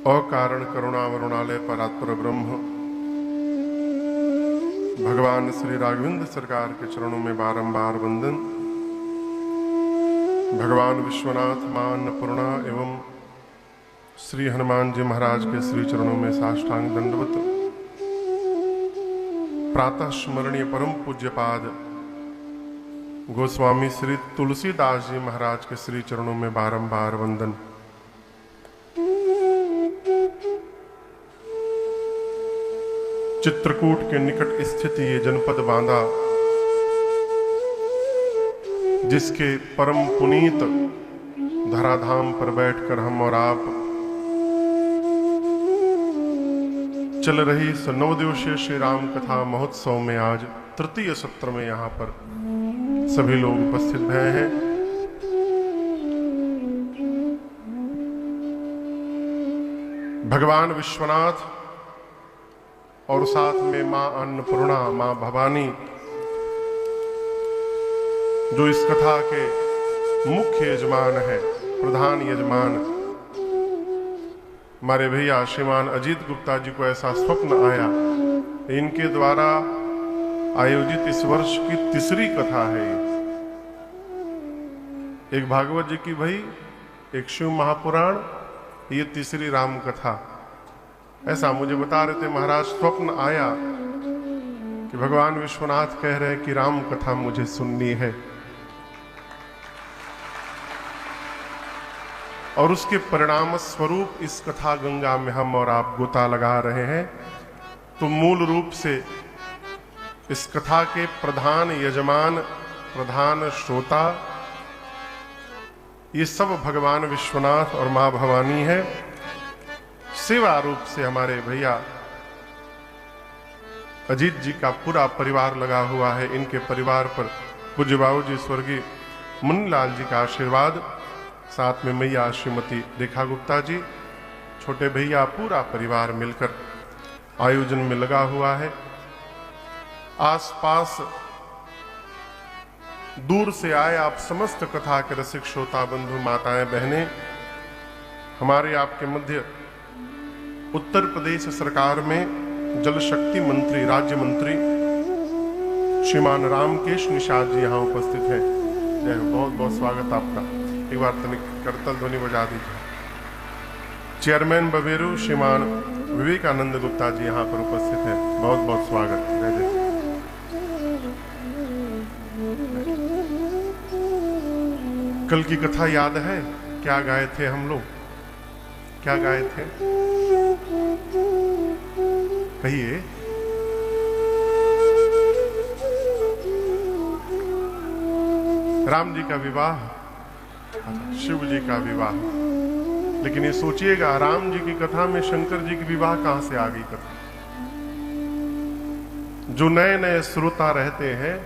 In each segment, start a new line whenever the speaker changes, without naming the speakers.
अकारण करुणा वरुणालय परात्पर ब्रह्म भगवान श्री राघवेंद्र सरकार के चरणों में बारंबार वंदन। भगवान विश्वनाथ मां अन्नपूर्णा एवं श्री हनुमान जी महाराज के श्री चरणों में साष्टांग दंडवत। प्रातः स्मरणीय परम पूज्यपाद गोस्वामी श्री तुलसीदास जी महाराज के श्री चरणों में बारंबार वंदन। चित्रकूट के निकट स्थित ये जनपद बांदा, जिसके परम पुनीत धराधाम पर बैठकर हम और आप चल रही इस 9 दिवसीय श्री राम कथा महोत्सव में आज तृतीय सत्र में यहाँ पर सभी लोग उपस्थित भए हैं। भगवान विश्वनाथ और साथ में मां अन्नपूर्णा, मां भवानी, जो इस कथा के मुख्य यजमान है, प्रधान यजमान, हमारे भैया श्रीमान अजीत गुप्ता जी को ऐसा स्वप्न आया, इनके द्वारा आयोजित इस वर्ष की तीसरी कथा है। एक भागवत जी की भई, एक शिव महापुराण, ये तीसरी राम कथा। ऐसा मुझे बता रहे थे महाराज, स्वप्न आया कि भगवान विश्वनाथ कह रहे हैं कि राम कथा मुझे सुननी है, और उसके परिणाम स्वरूप इस कथा गंगा में हम और आप गोता लगा रहे हैं। तो मूल रूप से इस कथा के प्रधान यजमान, प्रधान श्रोता, ये सब भगवान विश्वनाथ और मां भवानी है। सेवा रूप से हमारे भैया अजीत जी का पूरा परिवार लगा हुआ है। इनके परिवार पर पूज्य बाबू जी स्वर्गीय मुन्नीलाल जी का आशीर्वाद, साथ में मैया श्रीमती रेखा गुप्ता जी, छोटे भैया, पूरा परिवार मिलकर आयोजन में लगा हुआ है। आसपास दूर से आए आप समस्त कथा के रसिक श्रोता बंधु, माताएं, बहनें, हमारे आपके मध्य उत्तर प्रदेश सरकार में जल शक्ति मंत्री, राज्य मंत्री श्रीमान रामकेश निषाद जी यहाँ उपस्थित हैं। जय हो, बहुत बहुत स्वागत आपका। एक बार तनिक करतल ध्वनि बजा दीजिए। चेयरमैन बबेरू श्रीमान विवेकानंद गुप्ता जी यहाँ पर उपस्थित हैं, बहुत बहुत स्वागत। जय जय। कल की कथा याद है? क्या गाए थे हम लोग? क्या गाए थे? कहिए। राम जी का विवाह, शिव जी का विवाह। लेकिन ये सोचिएगा, राम जी की कथा में शंकर जी की विवाह कहां से आ गई कथा? जो नए नए श्रोता रहते हैं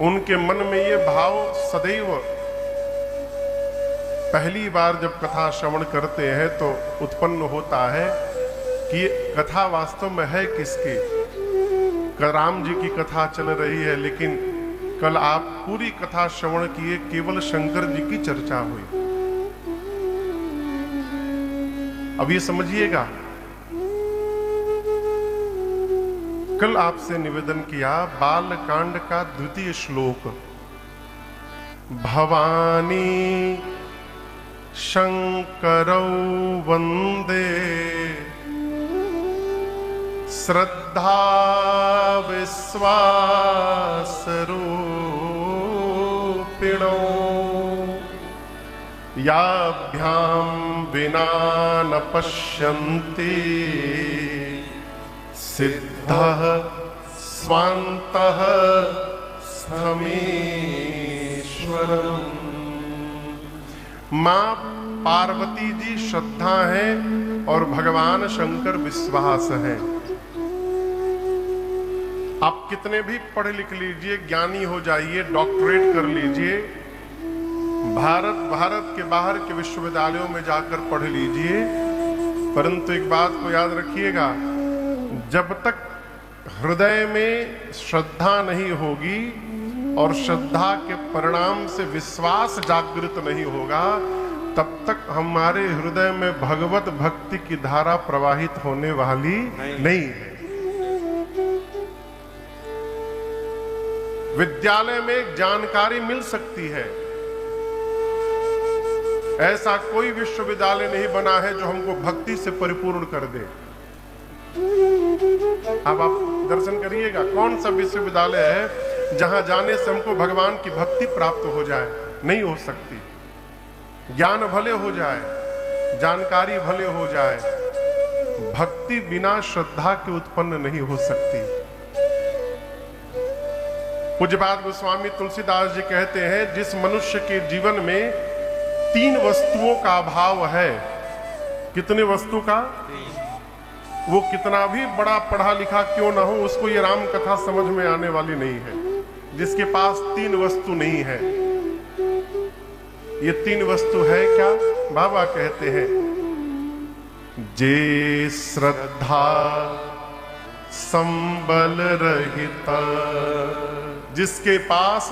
उनके मन में ये भाव सदैव, पहली बार जब कथा श्रवण करते हैं तो उत्पन्न होता है कि ये कथा वास्तव में है किसकी? राम जी की कथा चल रही है, लेकिन कल आप पूरी कथा श्रवण किए, केवल शंकर जी की चर्चा हुई। अब ये समझिएगा, कल आपसे निवेदन किया बालकांड का द्वितीय श्लोक, भवानी शंकरौ वंदे श्रद्धा विश्वास रूपिणो याभ्यां विना न पश्यन्ति सिद्धः स्वान्तः स्थमीश्वरम्। मां पार्वती जी श्रद्धा है और भगवान शंकर विश्वास है। आप कितने भी पढ़ लिख लीजिए, ज्ञानी हो जाइए, डॉक्टरेट कर लीजिए, भारत के बाहर के विश्वविद्यालयों में जाकर पढ़ लीजिए, परंतु एक बात को याद रखिएगा, जब तक हृदय में श्रद्धा नहीं होगी और श्रद्धा के परिणाम से विश्वास जागृत नहीं होगा, तब तक हमारे हृदय में भगवत भक्ति की धारा प्रवाहित होने वाली नहीं है। विद्यालय में जानकारी मिल सकती है, ऐसा कोई विश्वविद्यालय नहीं बना है जो हमको भक्ति से परिपूर्ण कर दे। अब आप दर्शन करिएगा, कौन सा विश्वविद्यालय है जहां जाने से हमको भगवान की भक्ति प्राप्त हो जाए? नहीं हो सकती। ज्ञान भले हो जाए, जानकारी भले हो जाए, भक्ति बिना श्रद्धा के उत्पन्न नहीं हो सकती। पूज्यपाद गोस्वामी तुलसीदास जी कहते हैं, जिस मनुष्य के जीवन में 3 वस्तुओं का अभाव है, कितने वस्तु का? वो कितना भी बड़ा पढ़ा लिखा क्यों ना हो, उसको ये राम कथा समझ में आने वाली नहीं है। जिसके पास 3 वस्तु नहीं है, ये 3 वस्तु है क्या? बाबा कहते हैं, जे श्रद्धा संबल रहित, जिसके पास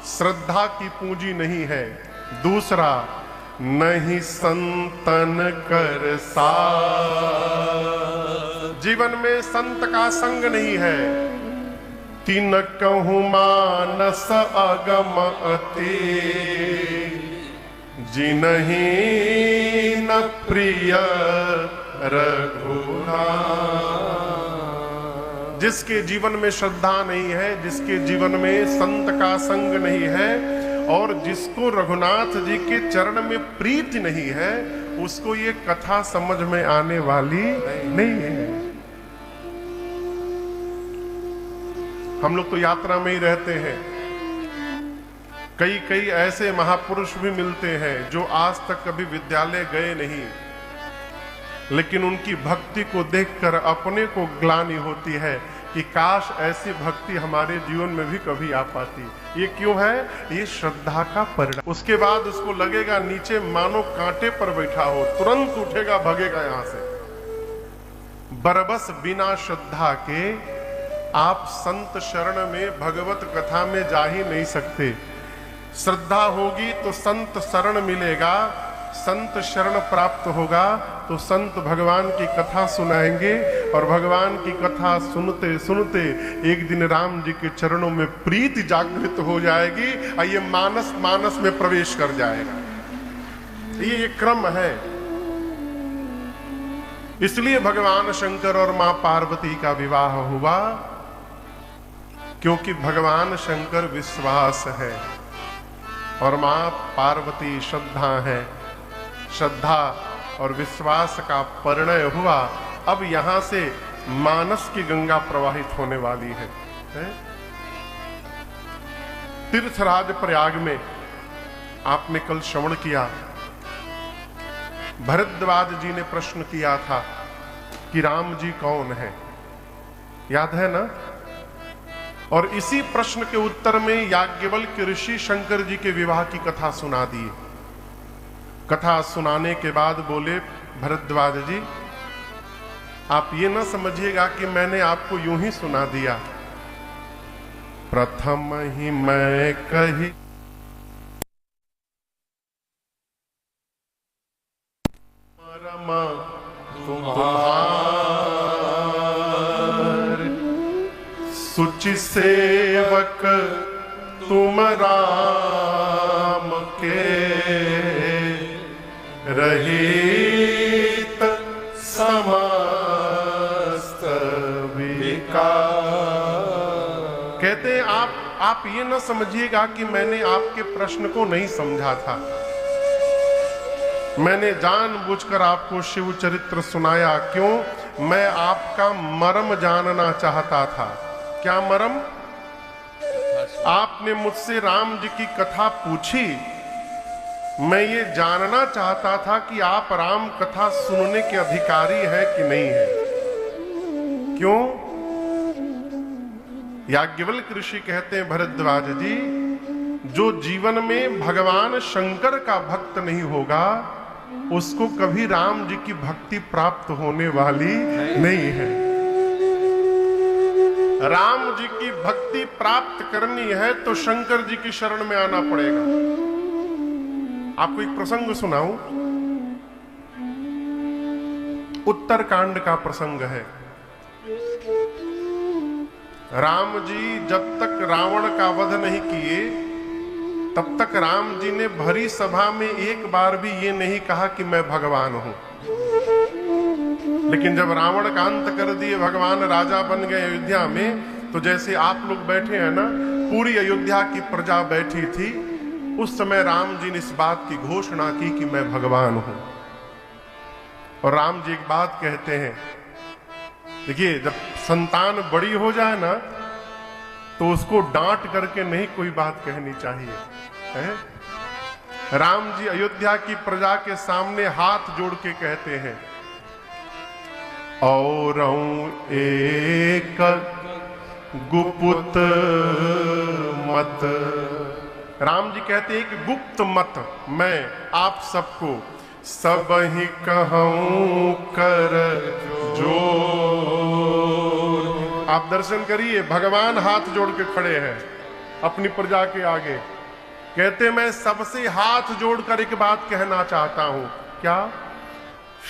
श्रद्धा की पूंजी नहीं है। दूसरा, नहीं संतन कर साथ, जीवन में संत का संग नहीं है। तीन कहूं मानस अगम अति, जिनहि न प्रिय रघुनाथ। जिसके जीवन में श्रद्धा नहीं है, जिसके जीवन में संत का संग नहीं है, और जिसको रघुनाथ जी के चरण में प्रीति नहीं है, उसको ये कथा समझ में आने वाली नहीं है। हम लोग तो यात्रा में ही रहते हैं, कई कई ऐसे महापुरुष भी मिलते हैं जो आज तक कभी विद्यालय गए नहीं, लेकिन उनकी भक्ति को देखकर अपने को ग्लानि होती है कि काश ऐसी भक्ति हमारे जीवन में भी कभी आ पाती। ये क्यों है? ये श्रद्धा का परिणाम। उसके बाद उसको लगेगा नीचे मानो कांटे पर बैठा हो, तुरंत उठेगा, भगेगा यहां से। बरबस बिना श्रद्धा के आप संत शरण में, भगवत कथा में जा ही नहीं सकते। श्रद्धा होगी तो संत शरण मिलेगा, संत शरण प्राप्त होगा तो संत भगवान की कथा सुनाएंगे, और भगवान की कथा सुनते सुनते एक दिन राम जी के चरणों में प्रीति जागृत हो जाएगी और ये मानस मानस में प्रवेश कर जाएगा। ये क्रम है। इसलिए भगवान शंकर और मां पार्वती का विवाह हुआ, क्योंकि भगवान शंकर विश्वास है और मां पार्वती श्रद्धा है। श्रद्धा और विश्वास का परिणय हुआ। अब यहां से मानस की गंगा प्रवाहित होने वाली है। तीर्थराज प्रयाग में आपने कल श्रवण किया, भरद्वाज जी ने प्रश्न किया था कि राम जी कौन है, याद है ना? और इसी प्रश्न के उत्तर में याज्ञवल्क्य ऋषि शंकर जी के विवाह की कथा सुना दी। कथा सुनाने के बाद बोले, भरद्वाज जी आप ये ना समझिएगा कि मैंने आपको यूं ही सुना दिया, प्रथम ही मैं कही रमा तुम्हार, सुचि सेवक तुम राम के, रहित समस्त विकार। कहते हैं आप ये न समझिएगा कि मैंने आपके प्रश्न को नहीं समझा था। मैंने जानबूझकर आपको शिव चरित्र सुनाया। क्यों? मैं आपका मर्म जानना चाहता था। क्या मर्म? आपने मुझसे राम जी की कथा पूछी, मैं ये जानना चाहता था कि आप राम कथा सुनने के अधिकारी हैं कि नहीं है। क्यों? याज्ञवल्क्य ऋषि कहते हैं, भरद्वाज जी जो जीवन में भगवान शंकर का भक्त नहीं होगा, उसको कभी राम जी की भक्ति प्राप्त होने वाली नहीं है। राम जी की भक्ति प्राप्त करनी है तो शंकर जी की शरण में आना पड़ेगा। आपको एक प्रसंग सुनाऊं, उत्तरकांड का प्रसंग है। राम जी जब तक रावण का वध नहीं किए तब तक राम जी ने भरी सभा में एक बार भी ये नहीं कहा कि मैं भगवान हूं। लेकिन जब रावण का अंत कर दिए, भगवान राजा बन गए अयोध्या में, तो जैसे आप लोग बैठे हैं ना, पूरी अयोध्या की प्रजा बैठी थी। उस समय राम जी ने इस बात की घोषणा की कि मैं भगवान हूं। और राम जी एक बात कहते हैं, देखिए जब संतान बड़ी हो जाए ना तो उसको डांट करके नहीं कोई बात कहनी चाहिए है? राम जी अयोध्या की प्रजा के सामने हाथ जोड़ के कहते हैं, और एक गुप्त मत। राम जी कहते हैं कि गुप्त मत मैं आप सबको सब ही कहूं कर जोर। आप दर्शन करिए, भगवान हाथ जोड़ के खड़े हैं अपनी प्रजा के आगे, कहते मैं सबसे हाथ जोड़कर एक बात कहना चाहता हूं। क्या?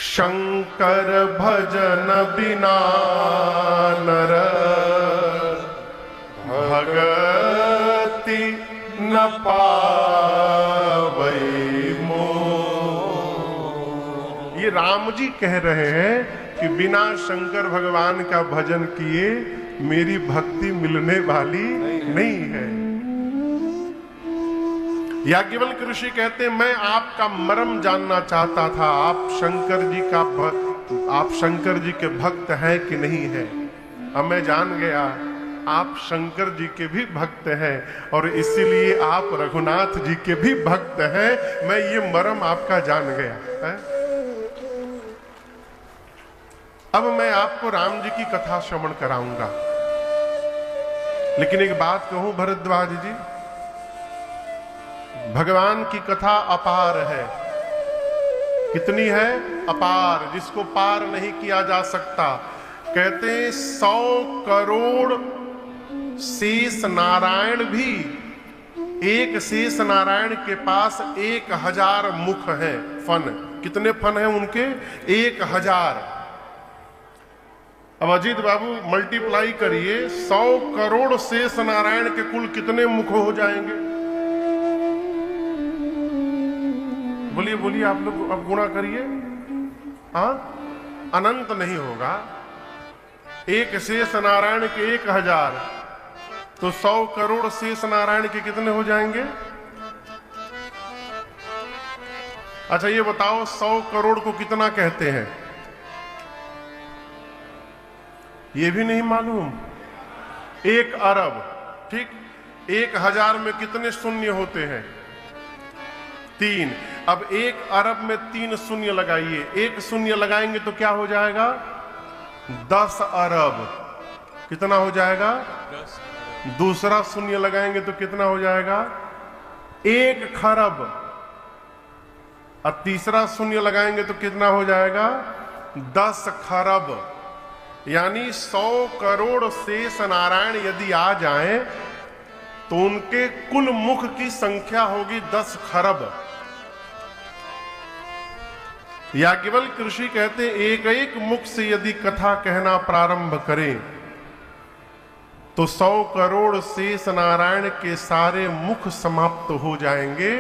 शंकर भजन बिना नर भगति न पावै मोह। ये राम जी कह रहे हैं कि बिना शंकर भगवान का भजन किए मेरी भक्ति मिलने वाली नहीं है। याज्ञवल्क्य ऋषि कहते हैं मैं आपका मर्म जानना चाहता था, आप शंकर जी के भक्त हैं कि नहीं है। अब मैं जान गया आप शंकर जी के भी भक्त हैं और इसीलिए आप रघुनाथ जी के भी भक्त हैं। मैं ये मर्म आपका जान गया है। अब मैं आपको राम जी की कथा श्रवण कराऊंगा, लेकिन एक बात कहूं भरद्वाज जी, भगवान की कथा अपार है। कितनी है? अपार, जिसको पार नहीं किया जा सकता। कहते 100 करोड़ शेष नारायण भी, एक शेष नारायण के पास 1000 मुख हैं, फन। कितने फन हैं उनके? 1000। अब अजीत बाबू मल्टीप्लाई करिए, 100 करोड़ शेष नारायण के कुल कितने मुख हो जाएंगे? बोलिए बोलिए आप लोग, अब गुणा करिए। हाँ, अनंत नहीं होगा। एक शेष नारायण के 1000, तो 100 करोड़ शेष नारायण के कितने हो जाएंगे? अच्छा ये बताओ 100 करोड़ को कितना कहते हैं? ये भी नहीं मालूम। 1 अरब, ठीक। 1000 में कितने शून्य होते हैं? 3। अब 1 अरब में 3 शून्य लगाइए, 1 शून्य लगाएंगे तो क्या हो जाएगा? 10 अरब। कितना हो जाएगा? 10। दूसरा शून्य लगाएंगे तो कितना हो जाएगा? 1 खरब। और तीसरा शून्य लगाएंगे तो कितना हो जाएगा? 10 खरब। यानी 100 करोड़ शेष नारायण यदि आ जाएं तो उनके कुल मुख की संख्या होगी 10 खरब। याज्ञवल्क्य ऋषि कहते एक एक मुख से यदि कथा कहना प्रारंभ करें तो 100 करोड़ शेष नारायण के सारे मुख समाप्त हो जाएंगे,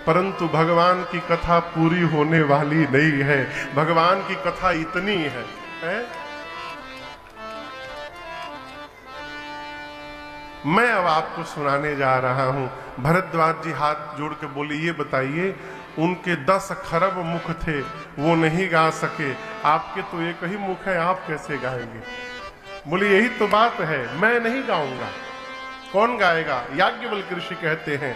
परंतु भगवान की कथा पूरी होने वाली नहीं है। भगवान की कथा इतनी है? मैं अब आपको सुनाने जा रहा हूं। भरद्वाज जी हाथ जोड़ के बोले, ये बताइए उनके 10 खरब मुख थे, वो नहीं गा सके, आपके तो एक ही मुख है, आप कैसे गाएंगे? बोले यही तो बात है, मैं नहीं गाऊंगा। कौन गाएगा? याज्ञवल्क्य ऋषि कहते हैं,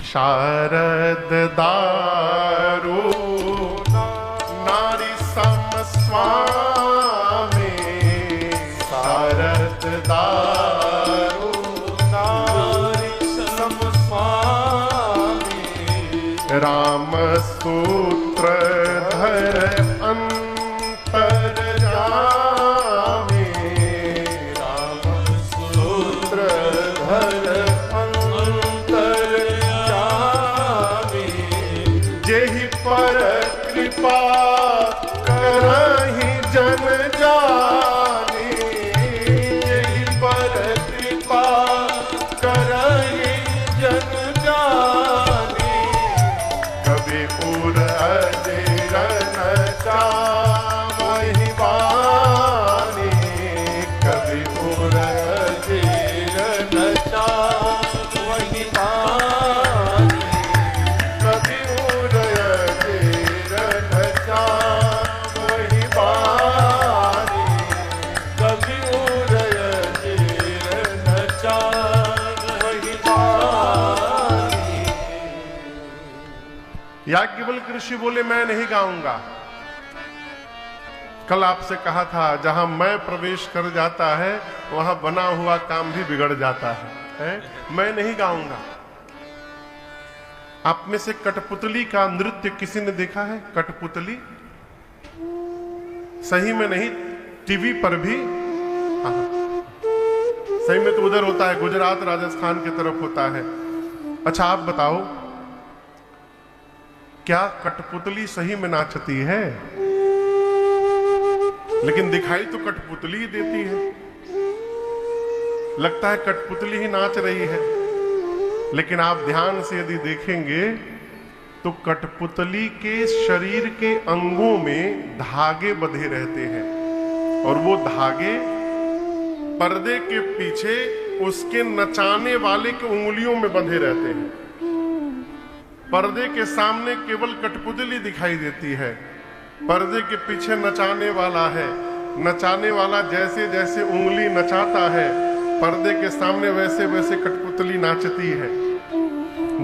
शारद दारो नारी सम स्वामी, शारद दारो नारी सम स्वामी, राम सूत्र धर अंतर जामे, राम सूत्र धर अंतर जामे, जेहि पर कृपा करहि जन जानी, जेहि पर कृपा करहि जन जानी, कभी उर अजर न चावहि वानी, कभी उर अजर न चावहि वानी, कभी उर अजर न चावहि वानी, कभी उर अजर न चावहि वानी। याज्ञवल्क्य ऋषि बोले मैं नहीं गाऊंगा। कल आपसे कहा था जहां मैं प्रवेश कर जाता है वहां बना हुआ काम भी बिगड़ जाता है? मैं नहीं गाऊंगा। आप में से कठपुतली का नृत्य किसी ने देखा है? कठपुतली सही में नहीं, टीवी पर भी। सही में तो उधर होता है, गुजरात राजस्थान की तरफ होता है। अच्छा आप बताओ, क्या कठपुतली सही में नाचती है? लेकिन दिखाई तो कठपुतली ही देती है। लगता है कठपुतली ही नाच रही है, लेकिन आप ध्यान से यदि देखेंगे तो कठपुतली के शरीर के अंगों में धागे बंधे रहते हैं, और वो धागे पर्दे के पीछे उसके नचाने वाले के उंगलियों में बंधे रहते हैं। पर्दे के सामने केवल कठपुतली दिखाई देती है, पर्दे के पीछे नचाने वाला है। नचाने वाला जैसे जैसे उंगली नचाता है पर्दे के सामने, वैसे वैसे कठपुतली नाचती है।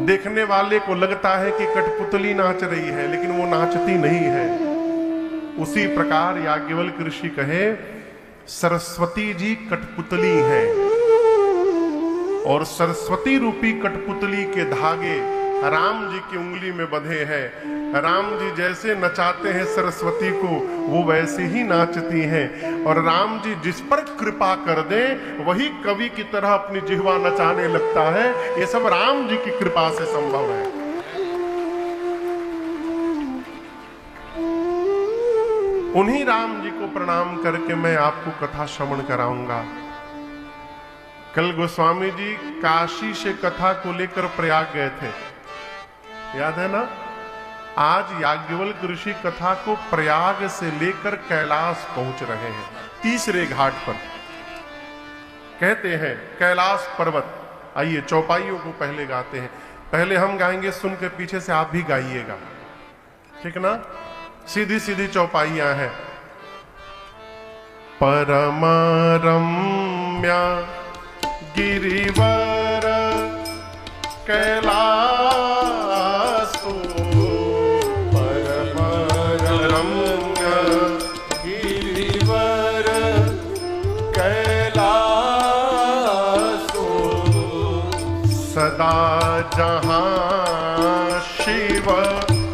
देखने वाले को लगता है कि कठपुतली नाच रही है, लेकिन वो नाचती नहीं है। उसी प्रकार याज्ञवल्क्य ऋषि कहे सरस्वती जी कठपुतली हैं, और सरस्वती रूपी कठपुतली के धागे राम जी की उंगली में बंधे हैं। राम जी जैसे नचाते हैं सरस्वती को, वो वैसे ही नाचती हैं, और राम जी जिस पर कृपा कर दें वही कवि की तरह अपनी जिह्वा नचाने लगता है। ये सब राम जी की कृपा से संभव है। उन्हीं राम जी को प्रणाम करके मैं आपको कथा श्रवण कराऊंगा। कल गोस्वामी जी काशी से कथा को लेकर प्रयाग गए थे, याद है ना? आज याज्ञवल्क्य ऋषि कथा को प्रयाग से लेकर कैलाश पहुंच रहे हैं, तीसरे घाट पर। कहते हैं कैलाश पर्वत। आइए चौपाइयों को पहले गाते हैं। पहले हम गाएंगे, सुन के पीछे से आप भी गाइएगा, ठीक ना? सीधी सीधी चौपाइयां हैं। परम रम्या गिरिवर कैलासो, परम रम्य गिरिवर कैलासो, सदा जहां शिव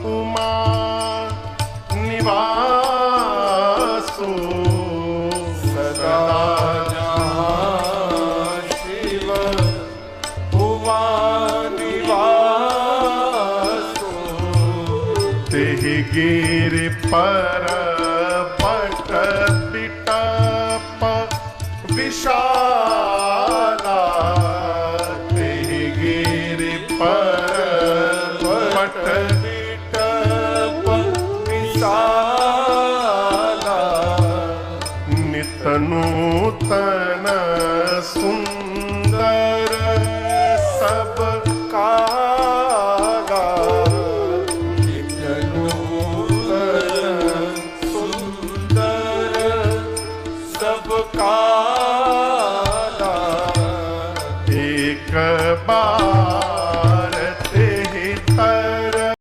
उमा निवासो, सदा गिरि पर पट बिटप विशाला, गिरि पर पट बिटप विशाला, नित नूतन सुंदर